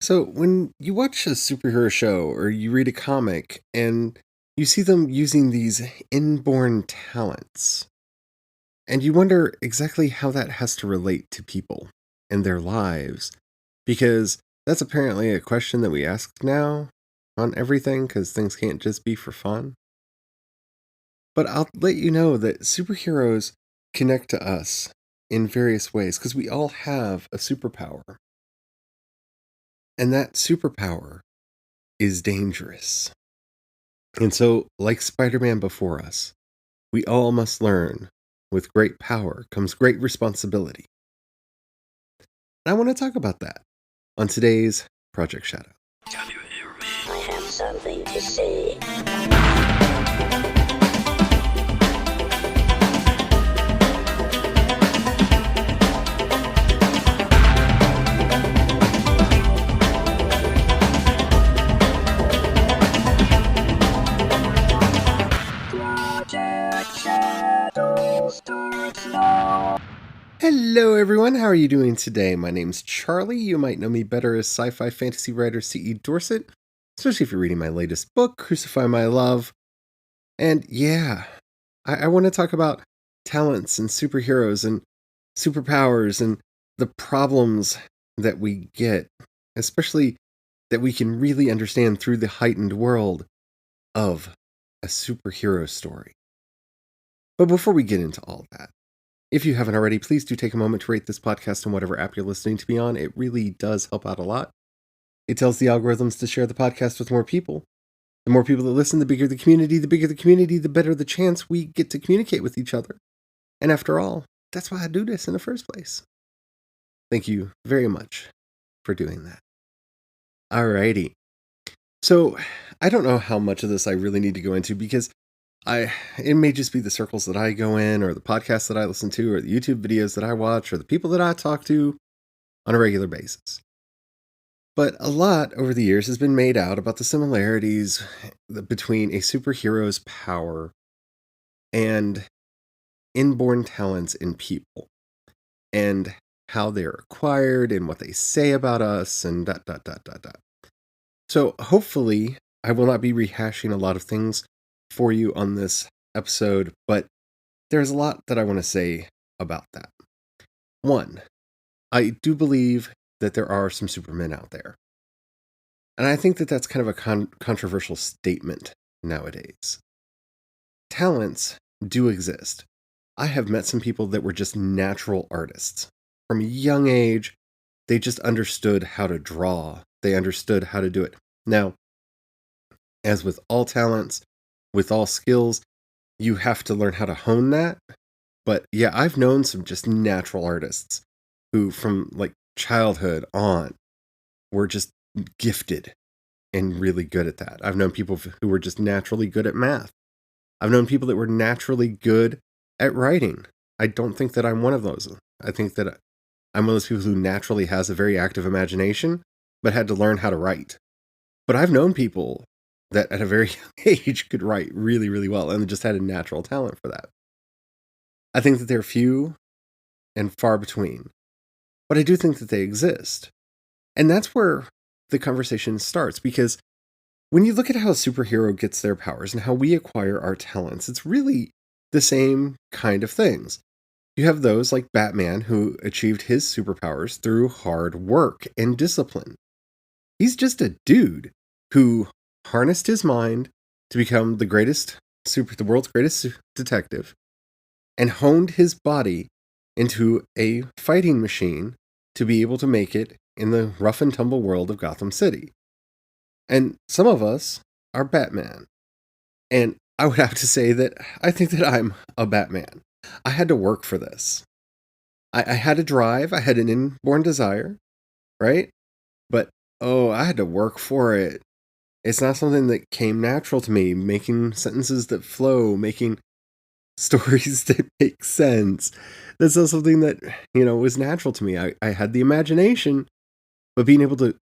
So, when you watch a superhero show or you read a comic and you see them using these inborn talents, and you wonder exactly how that has to relate to people and their lives, because that's apparently a question that we ask now on everything, because things can't just be for fun. But I'll let you know that superheroes connect to us in various ways, because we all have a superpower, and that superpower is dangerous. And so, like Spider Man before us, we all must learn with great power comes great responsibility. And I want to talk about that on today's Project Shadow. Can you hear me? I have something to say. Project Shadow starts now. Hello, everyone. How are you doing today? My name's Charlie. You might know me better as sci fi fantasy writer C.E. Dorset, especially if you're reading my latest book, Crucify My Love. And yeah, I want to talk about talents and superheroes and superpowers and the problems that we get, especially that we can really understand through the heightened world of a superhero story. But before we get into all that, if you haven't already, please do take a moment to rate this podcast on whatever app you're listening to me on. It really does help out a lot. It tells the algorithms to share the podcast with more people. The more people that listen, the bigger the community. The bigger the community, the better the chance we get to communicate with each other. And after all, that's why I do this in the first place. Thank you very much for doing that. Alrighty. So, I don't know how much of this I really need to go into because it may just be the circles that I go in, or the podcasts that I listen to, or the YouTube videos that I watch, or the people that I talk to on a regular basis. But a lot over the years has been made out about the similarities between a superhero's power and inborn talents in people, and how they're acquired, and what they say about us, and dot, dot, dot, dot, dot. So hopefully I will not be rehashing a lot of things for you on this episode, but there's a lot that I want to say about that. One, I do believe that there are some supermen out there. And I think that that's kind of a controversial statement nowadays. Talents do exist. I have met some people that were just natural artists. From a young age, they just understood how to draw. They understood how to do it. Now, as with all talents, with all skills, you have to learn how to hone that. But yeah, I've known some just natural artists who from like childhood on were just gifted and really good at that. I've known people who were just naturally good at math. I've known people that were naturally good at writing. I don't think that I'm one of those. I think that I'm one of those people who naturally has a very active imagination, but had to learn how to write. But I've known people that at a very young age could write really, really well and just had a natural talent for that. I think that they're few and far between, but I do think that they exist. And that's where the conversation starts, because when you look at how a superhero gets their powers and how we acquire our talents, it's really the same kind of things. You have those like Batman who achieved his superpowers through hard work and discipline. He's just a dude who harnessed his mind to become the world's greatest detective, and honed his body into a fighting machine to be able to make it in the rough and tumble world of Gotham City. And some of us are Batman. And I would have to say that I think that I'm a Batman. I had to work for this. I had a drive, I had an inborn desire, right? But, I had to work for it. It's not something that came natural to me, making sentences that flow, making stories that make sense. That's not something that, was natural to me. I had the imagination, but being able to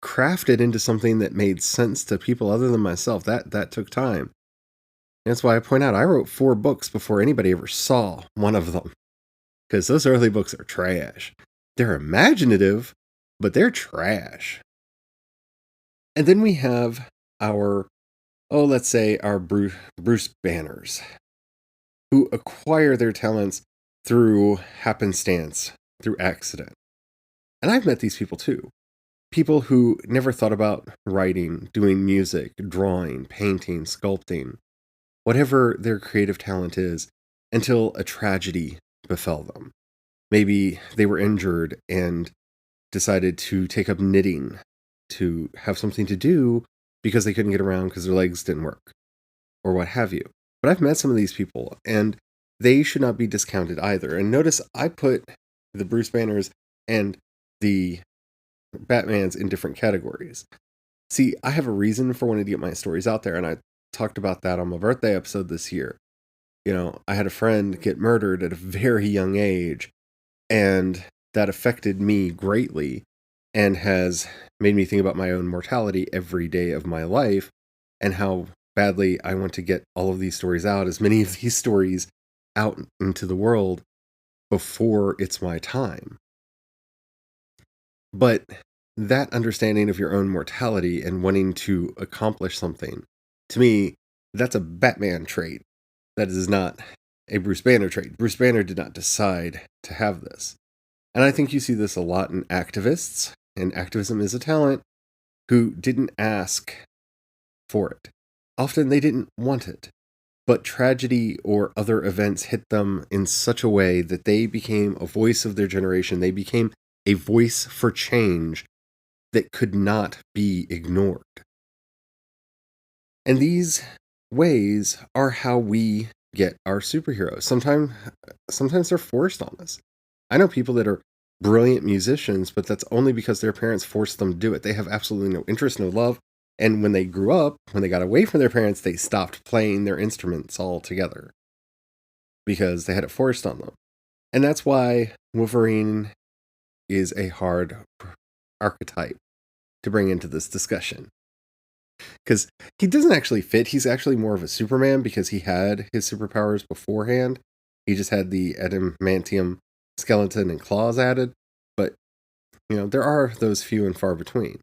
craft it into something that made sense to people other than myself, that took time. And that's why I point out I wrote 4 books before anybody ever saw one of them. Because those early books are trash. They're imaginative, but they're trash. And then we have our, let's say our Bruce Banners, who acquire their talents through happenstance, through accident. And I've met these people too. People who never thought about writing, doing music, drawing, painting, sculpting, whatever their creative talent is, until a tragedy befell them. Maybe they were injured and decided to take up knitting to have something to do because they couldn't get around because their legs didn't work, or what have you. But I've met some of these people, and they should not be discounted either. And notice I put the Bruce Banners and the Batmans in different categories. See, I have a reason for wanting to get my stories out there, and I talked about that on my birthday episode this year. You know, I had a friend get murdered at a very young age, and that affected me greatly and has made me think about my own mortality every day of my life and how badly I want to get all of these stories out, as many of these stories out into the world before it's my time. But that understanding of your own mortality and wanting to accomplish something, to me, that's a Batman trait. That is not a Bruce Banner trait. Bruce Banner did not decide to have this. And I think you see this a lot in activists, and activism is a talent, who didn't ask for it. Often they didn't want it. But tragedy or other events hit them in such a way that they became a voice of their generation. They became a voice for change that could not be ignored. And these ways are how we get our superheroes. Sometimes they're forced on us. I know people that are brilliant musicians, but that's only because their parents forced them to do it. They have absolutely no interest, no love. And when they grew up, when they got away from their parents, they stopped playing their instruments altogether because they had it forced on them. And that's why Wolverine is a hard archetype to bring into this discussion. Because he doesn't actually fit. He's actually more of a Superman because he had his superpowers beforehand. He just had the adamantium skeleton and claws added. But, there are those few and far between.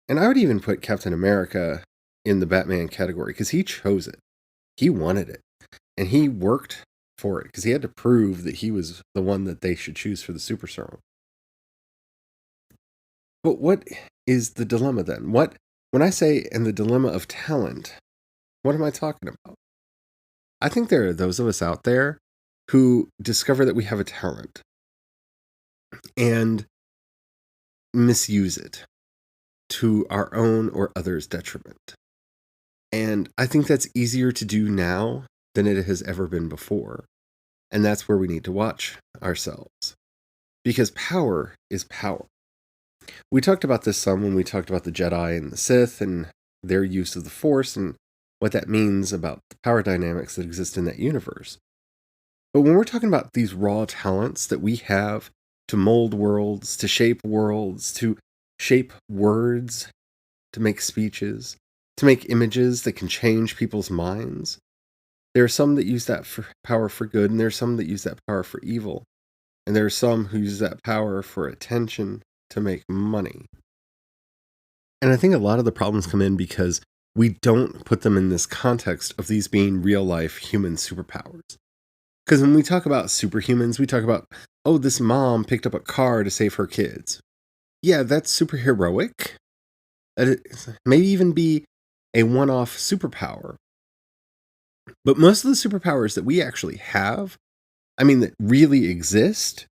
And I would even put Captain America in the Batman category because he chose it. He wanted it. And he worked for it because he had to prove that he was the one that they should choose for the super serum. But what is the dilemma then? When I say in the dilemma of talent, what am I talking about? I think there are those of us out there who discover that we have a talent and misuse it to our own or others' detriment. And I think that's easier to do now than it has ever been before. And that's where we need to watch ourselves. Because power is power. We talked about this some when we talked about the Jedi and the Sith and their use of the Force and what that means about the power dynamics that exist in that universe. But when we're talking about these raw talents that we have to mold worlds, to shape worlds, to shape words, to make speeches, to make images that can change people's minds, there are some that use that power for good, and there are some that use that power for evil. And there are some who use that power for attention, to make money. And I think a lot of the problems come in because we don't put them in this context of these being real life human superpowers. Because when we talk about superhumans, we talk about, this mom picked up a car to save her kids. Yeah, that's superheroic. It may even be a one-off superpower. But most of the superpowers that we actually have, that really exist,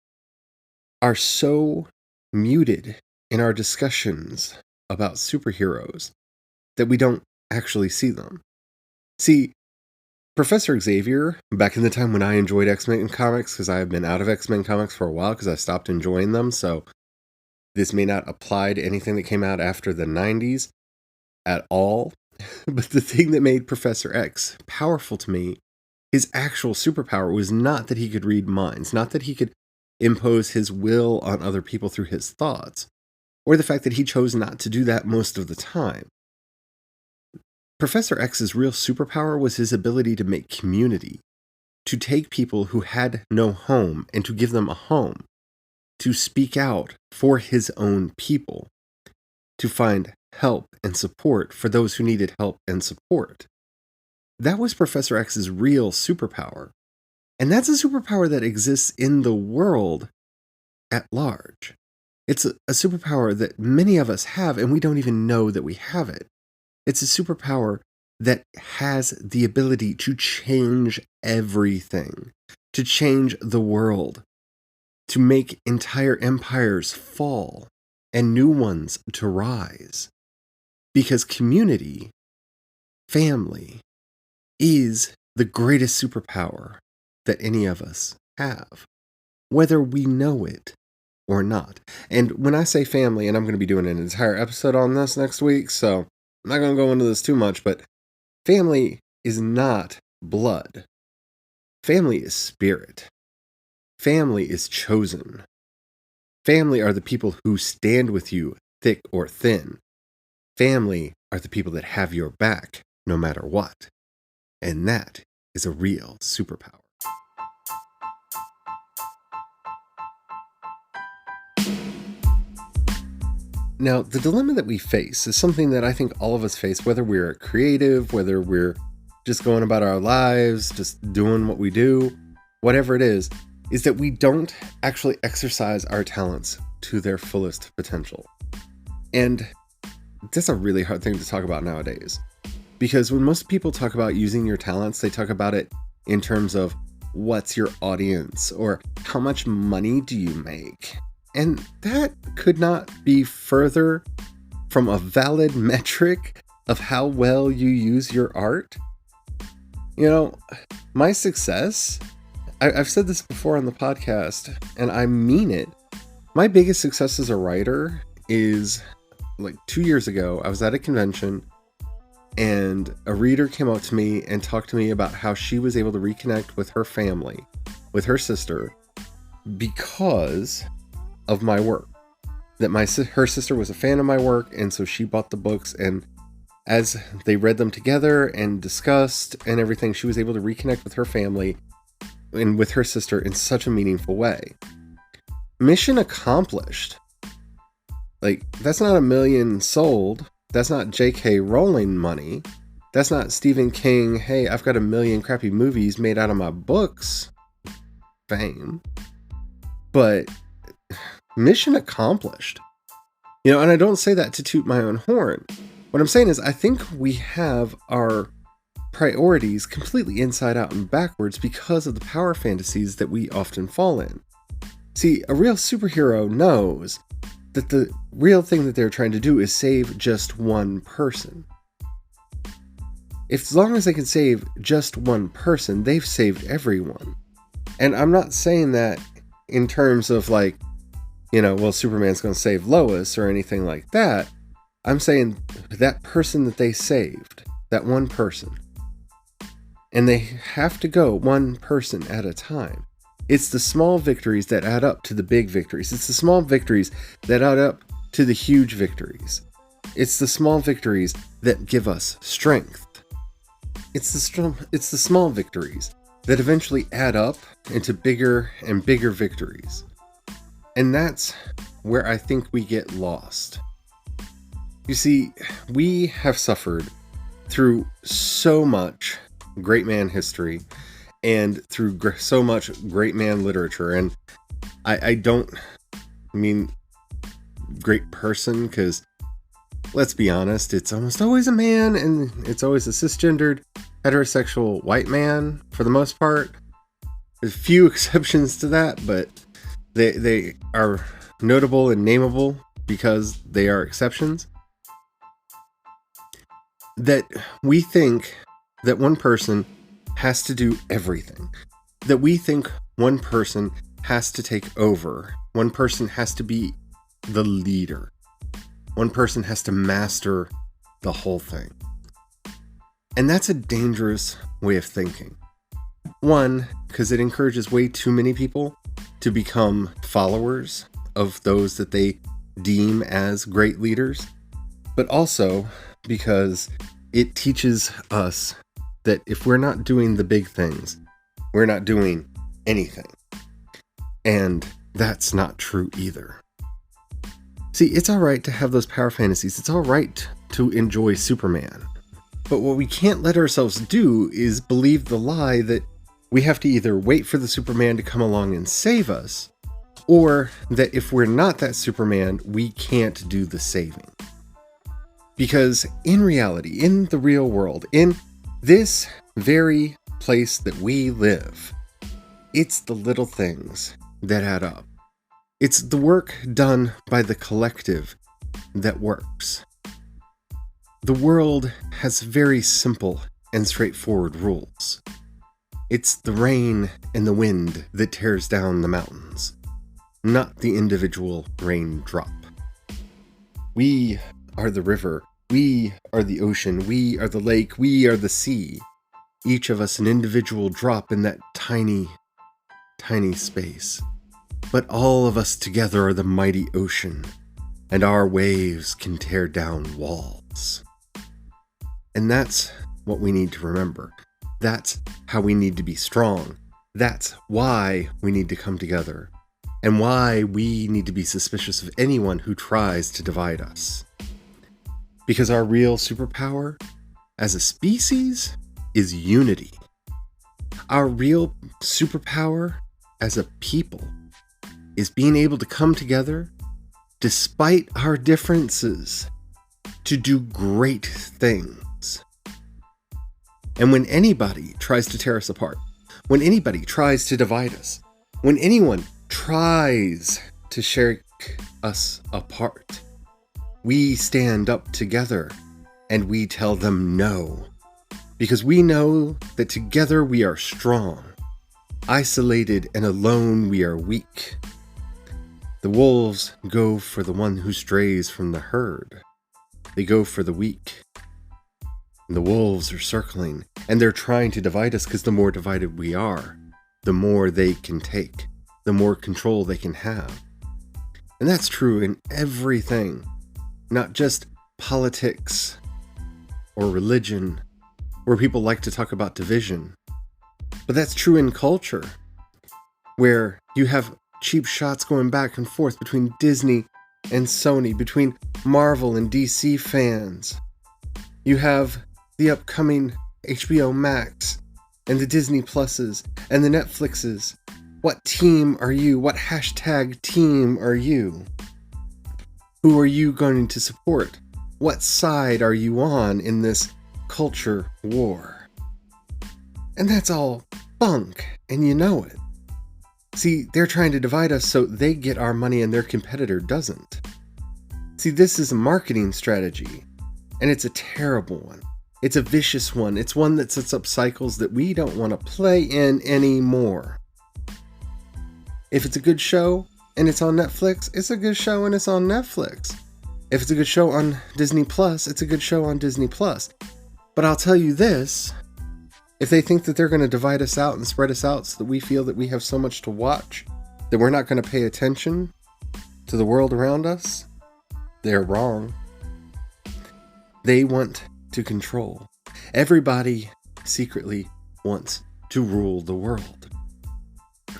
are so muted in our discussions about superheroes that we don't actually see them. See, Professor Xavier, back in the time when I enjoyed X-Men comics, because I have been out of X-Men comics for a while because I stopped enjoying them, so this may not apply to anything that came out after the 90s at all. But the thing that made Professor X powerful to me, his actual superpower was not that he could read minds, not that he could impose his will on other people through his thoughts, or the fact that he chose not to do that most of the time. Professor X's real superpower was his ability to make community, to take people who had no home and to give them a home, to speak out for his own people. to find help and support for those who needed help and support. That was Professor X's real superpower. And that's a superpower that exists in the world at large. It's a superpower that many of us have, and we don't even know that we have it. It's a superpower that has the ability to change everything, to change the world, to make entire empires fall and new ones to rise. Because community, family, is the greatest superpower that any of us have, whether we know it or not. And when I say family, and I'm going to be doing an entire episode on this next week, so I'm not going to go into this too much, but family is not blood. Family is spirit. Family is chosen. Family are the people who stand with you, thick or thin. Family are the people that have your back, no matter what. And that is a real superpower. Now, the dilemma that we face is something that I think all of us face, whether we're creative, whether we're just going about our lives, just doing what we do, whatever it is that we don't actually exercise our talents to their fullest potential. And that's a really hard thing to talk about nowadays. Because when most people talk about using your talents, they talk about it in terms of what's your audience or how much money do you make. And that could not be further from a valid metric of how well you use your art. You know, my success, I've said this before on the podcast, and I mean it. My biggest success as a writer is like 2 years ago. I was at a convention and a reader came up to me and talked to me about how she was able to reconnect with her family, with her sister, because of my work. That her sister was a fan of my work, and so she bought the books, and as they read them together and discussed and everything, she was able to reconnect with her family and with her sister in such a meaningful way. Mission accomplished. Like, that's not 1 million sold. That's not J.K. Rowling money. That's not Stephen King, hey, I've got 1 million crappy movies made out of my books fame. But mission accomplished. You know, and I don't say that to toot my own horn. What I'm saying is I think we have our priorities completely inside out and backwards because of the power fantasies that we often fall in. See, a real superhero knows that the real thing that they're trying to do is save just one person. As long as they can save just one person, they've saved everyone. And I'm not saying that in terms of like, you know, well, Superman's going to save Lois or anything like that. I'm saying that person that they saved, that one person. And they have to go one person at a time. It's the small victories that add up to the big victories. It's the small victories that add up to the huge victories. It's the small victories that give us strength. It's the small victories that eventually add up into bigger and bigger victories. And that's where I think we get lost. You see, we have suffered through so much great man history and through so much great man literature. And I don't mean great person, because let's be honest, it's almost always a man, and it's always a cisgendered, heterosexual white man for the most part. There's a few exceptions to that, but they are notable and nameable because they are exceptions. That we think that one person has to do everything. That we think one person has to take over. One person has to be the leader. One person has to master the whole thing. And that's a dangerous way of thinking. One, because it encourages way too many people to become followers of those that they deem as great leaders. But also because it teaches us that if we're not doing the big things, we're not doing anything. And that's not true either. See, it's alright to have those power fantasies. It's alright to enjoy Superman. But what we can't let ourselves do is believe the lie that we have to either wait for the Superman to come along and save us, or that if we're not that Superman, we can't do the saving. Because in reality, in the real world, in this very place that we live, it's the little things that add up. It's the work done by the collective that works. The world has very simple and straightforward rules. It's the rain and the wind that tears down the mountains, not the individual raindrop. We are the river, we are the ocean, we are the lake, we are the sea. Each of us an individual drop in that tiny, tiny space. But all of us together are the mighty ocean, and our waves can tear down walls. And that's what we need to remember. That's how we need to be strong. That's why we need to come together, and why we need to be suspicious of anyone who tries to divide us. Because our real superpower as a species is unity. Our real superpower as a people is being able to come together despite our differences to do great things. And when anybody tries to tear us apart, when anybody tries to divide us, when anyone tries to shake us apart, we stand up together and we tell them no. Because we know that together we are strong. Isolated and alone we are weak. The wolves go for the one who strays from the herd. They go for the weak. And the wolves are circling, and they're trying to divide us because the more divided we are, the more they can take, the more control they can have. And that's true in everything, not just politics or religion, where people like to talk about division. But that's true in culture, where you have cheap shots going back and forth between Disney and Sony, between Marvel and DC fans. You have the upcoming HBO Max and the Disney Pluses and the Netflixes. What team are you? What hashtag team are you? Who are you going to support? What side are you on in this culture war? And that's all bunk, and you know it. See, they're trying to divide us so they get our money and their competitor doesn't. See, this is a marketing strategy, and it's a terrible one. It's a vicious one. It's one that sets up cycles that we don't want to play in anymore. If it's a good show and it's on Netflix, it's a good show and it's on Netflix. If it's a good show on Disney Plus, it's a good show on Disney Plus. But I'll tell you this, if they think that they're going to divide us out and spread us out so that we feel that we have so much to watch, that we're not going to pay attention to the world around us, they're wrong. They want to control. Everybody secretly wants to rule the world.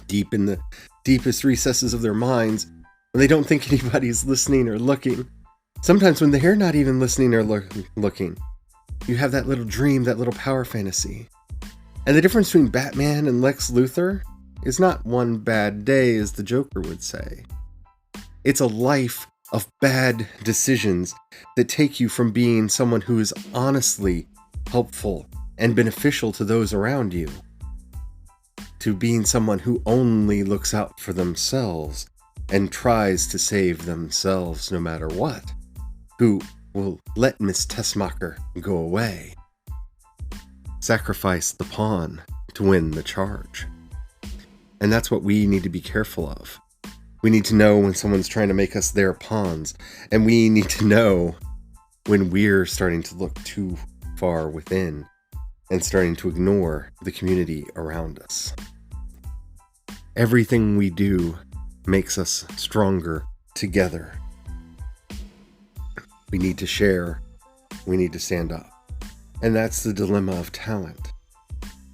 Deep in the deepest recesses of their minds, when they don't think anybody's listening or looking, sometimes when they're not even listening or looking, you have that little dream, that little power fantasy. And the difference between Batman and Lex Luthor is not one bad day, as the Joker would say. It's a life of bad decisions that take you from being someone who is honestly helpful and beneficial to those around you, to being someone who only looks out for themselves and tries to save themselves no matter what, who will let Miss Tessmacher go away, sacrifice the pawn to win the charge. And that's what we need to be careful of. We need to know when someone's trying to make us their pawns, and we need to know when we're starting to look too far within and starting to ignore the community around us. Everything we do makes us stronger together. We need to share. We need to stand up. And that's the dilemma of talent.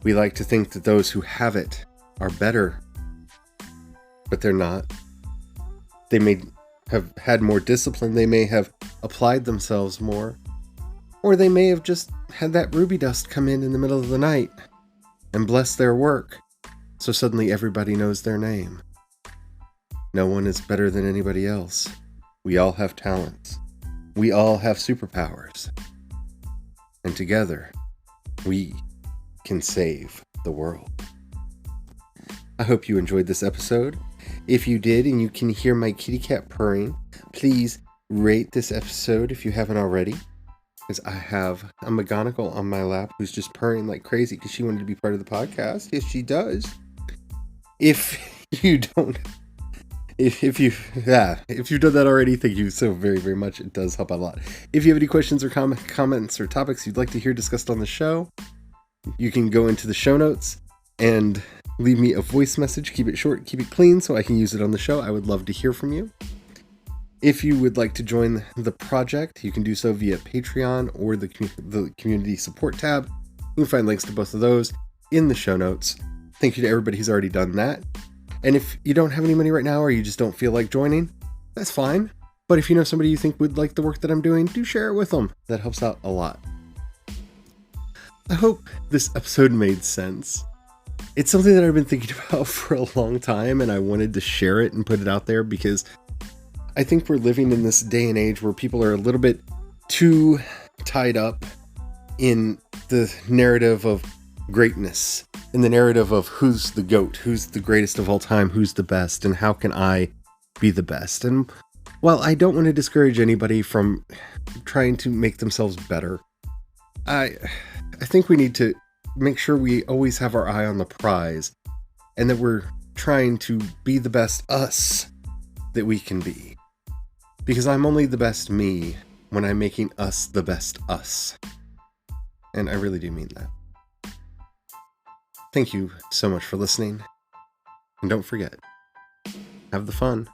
We like to think that those who have it are better, but they're not. They may have had more discipline. They may have applied themselves more. Or they may have just had that ruby dust come in the middle of the night and bless their work. So suddenly everybody knows their name. No one is better than anybody else. We all have talents. We all have superpowers. And together, we can save the world. I hope you enjoyed this episode. If you did and you can hear my kitty cat purring, please rate this episode if you haven't already. Because I have a McGonagall on my lap who's just purring like crazy because she wanted to be part of the podcast. Yes, she does. If you've done that already, thank you so very, very much. It does help out a lot. If you have any questions or comments or topics you'd like to hear discussed on the show, you can go into the show notes and leave me a voice message. Keep it short, keep it clean so I can use it on the show. I would love to hear from you. If you would like to join the project, you can do so via Patreon or the community support tab. You can find links to both of those in the show notes. Thank you to everybody who's already done that. And if you don't have any money right now or you just don't feel like joining, that's fine. But if you know somebody you think would like the work that I'm doing, do share it with them. That helps out a lot. I hope this episode made sense. It's something that I've been thinking about for a long time, and I wanted to share it and put it out there because I think we're living in this day and age where people are a little bit too tied up in the narrative of greatness, in the narrative of who's the GOAT, who's the greatest of all time, who's the best, and how can I be the best. And while I don't want to discourage anybody from trying to make themselves better, I think we need to make sure we always have our eye on the prize and that we're trying to be the best us that we can be. Because I'm only the best me when I'm making us the best us. And I really do mean that. Thank you so much for listening. And don't forget, have the fun.